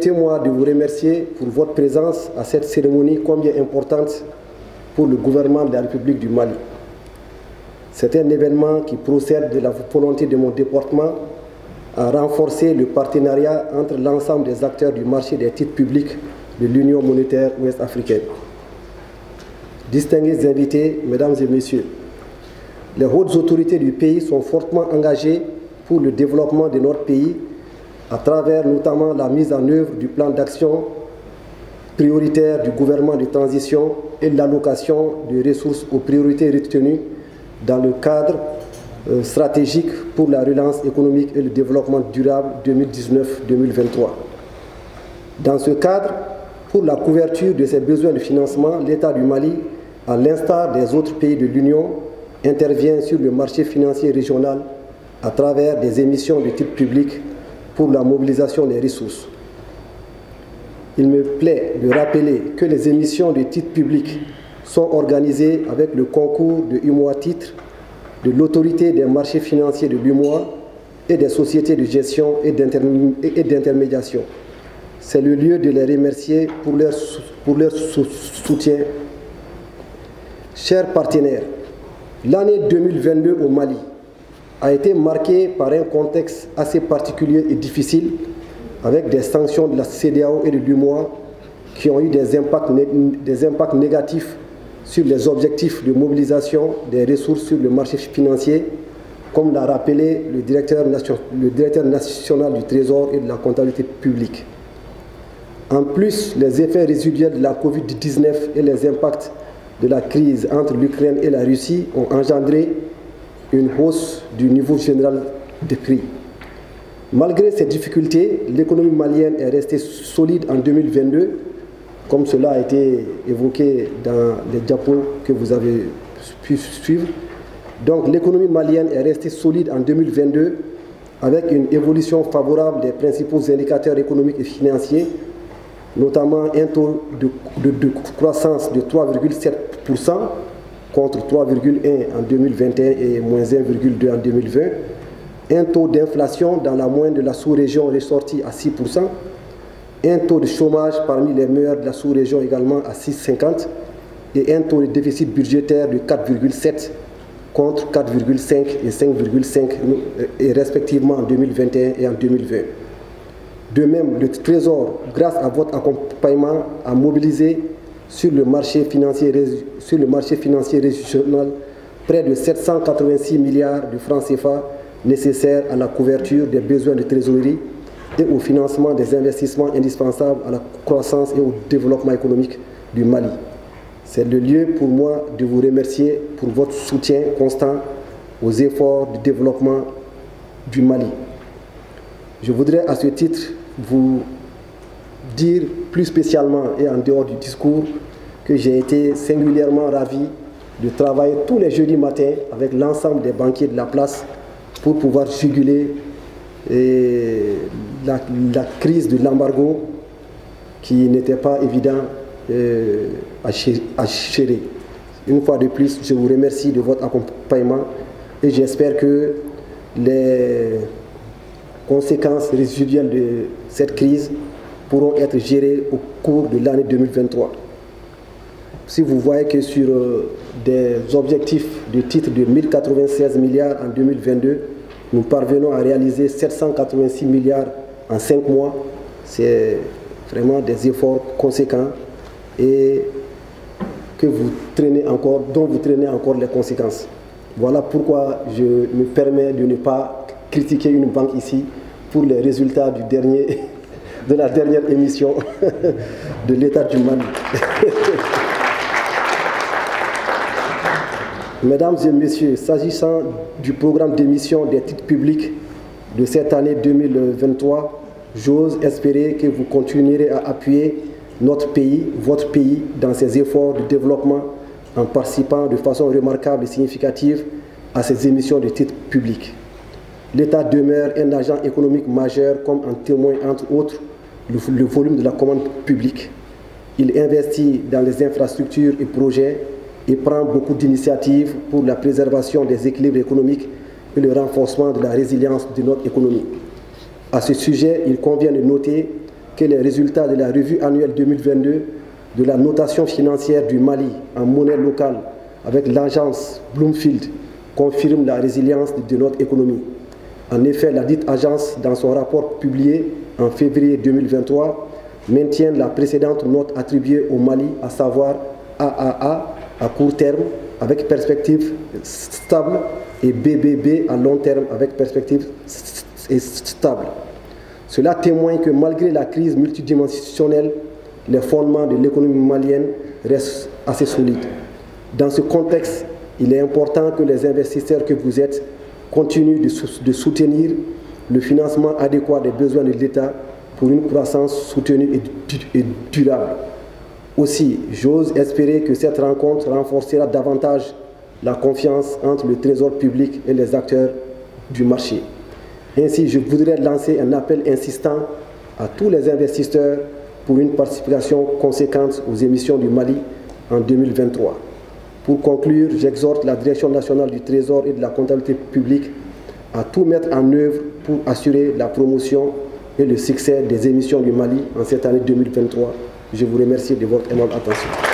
Permettez-moi de vous remercier pour votre présence à cette cérémonie combien importante pour le gouvernement de la République du Mali. C'est un événement qui procède de la volonté de mon département à renforcer le partenariat entre l'ensemble des acteurs du marché des titres publics de l'Union monétaire ouest-africaine. Distingués invités, mesdames et messieurs, les hautes autorités du pays sont fortement engagées pour le développement de notre pays à travers notamment la mise en œuvre du plan d'action prioritaire du gouvernement de transition et l'allocation de ressources aux priorités retenues dans le cadre stratégique pour la relance économique et le développement durable 2019-2023. Dans ce cadre, pour la couverture de ses besoins de financement, l'État du Mali, à l'instar des autres pays de l'Union, intervient sur le marché financier régional à travers des émissions de type public pour la mobilisation des ressources. Il me plaît de rappeler que les émissions de titres publics sont organisées avec le concours de UMOA Titres, de l'autorité des marchés financiers de l'UMOA et des sociétés de gestion et d'intermédiation. C'est le lieu de les remercier pour leur soutien. Chers partenaires, l'année 2022 au Mali a été marquée par un contexte assez particulier et difficile, avec des sanctions de la CEDEAO et de l'UMOA qui ont eu des impacts négatifs sur les objectifs de mobilisation des ressources sur le marché financier, comme l'a rappelé le directeur national du Trésor et de la comptabilité publique. En plus, les effets résiduels de la Covid-19 et les impacts de la crise entre l'Ukraine et la Russie ont engendré une hausse du niveau général des prix. Malgré ces difficultés, l'économie malienne est restée solide en 2022, comme cela a été évoqué dans les diapos que vous avez pu suivre. Donc l'économie malienne est restée solide en 2022 avec une évolution favorable des principaux indicateurs économiques et financiers, notamment un taux de croissance de 3,7% contre 3,1% en 2021 et moins 1,2% en 2020. Un taux d'inflation dans la moyenne de la sous-région ressorti à 6%, un taux de chômage parmi les meilleurs de la sous-région également à 6,50% et un taux de déficit budgétaire de 4,7% contre 4,5% et 5,5% et respectivement en 2021 et en 2020. De même, le Trésor, grâce à votre accompagnement, a mobilisé sur le marché financier régional près de 786 milliards de francs CFA nécessaires à la couverture des besoins de trésorerie et au financement des investissements indispensables à la croissance et au développement économique du Mali. C'est le lieu pour moi de vous remercier pour votre soutien constant aux efforts de développement du Mali. Je voudrais à ce titre vous dire plus spécialement et en dehors du discours que j'ai été singulièrement ravi de travailler tous les jeudis matins avec l'ensemble des banquiers de la place pour pouvoir juguler la crise de l'embargo qui n'était pas évident à gérer. Une fois de plus, je vous remercie de votre accompagnement et j'espère que les conséquences résiduelles de cette crise pourront être gérées au cours de l'année 2023. Si vous voyez que sur des objectifs de titre de 1096 milliards en 2022, nous parvenons à réaliser 786 milliards en 5 mois, c'est vraiment des efforts conséquents et que vous traînez encore, dont vous traînez encore les conséquences. Voilà pourquoi je me permets de ne pas critiquer une banque ici pour les résultats de la dernière émission de l'État du Mali. Mesdames et messieurs, s'agissant du programme d'émission des titres publics de cette année 2023, j'ose espérer que vous continuerez à appuyer notre pays, votre pays, dans ses efforts de développement en participant de façon remarquable et significative à ces émissions de titres publics. L'État demeure un agent économique majeur, comme en témoigne entre autres le volume de la commande publique. Il investit dans les infrastructures et projets et prend beaucoup d'initiatives pour la préservation des équilibres économiques et le renforcement de la résilience de notre économie. À ce sujet, il convient de noter que les résultats de la revue annuelle 2022 de la notation financière du Mali en monnaie locale avec l'agence Bloomfield confirment la résilience de notre économie. En effet, la dite agence, dans son rapport publié en février 2023, maintient la précédente note attribuée au Mali, à savoir AAA à court terme avec perspective stable et BBB à long terme avec perspective stable. Cela témoigne que malgré la crise multidimensionnelle, les fondements de l'économie malienne restent assez solides. Dans ce contexte, il est important que les investisseurs que vous êtes continuent de soutenir le financement adéquat des besoins de l'État pour une croissance soutenue et durable. Aussi, j'ose espérer que cette rencontre renforcera davantage la confiance entre le Trésor public et les acteurs du marché. Ainsi, je voudrais lancer un appel insistant à tous les investisseurs pour une participation conséquente aux émissions du Mali en 2023. Pour conclure, j'exhorte la Direction nationale du Trésor et de la comptabilité publique à tout mettre en œuvre pour assurer la promotion et le succès des émissions du Mali en cette année 2023. Je vous remercie de votre aimable attention.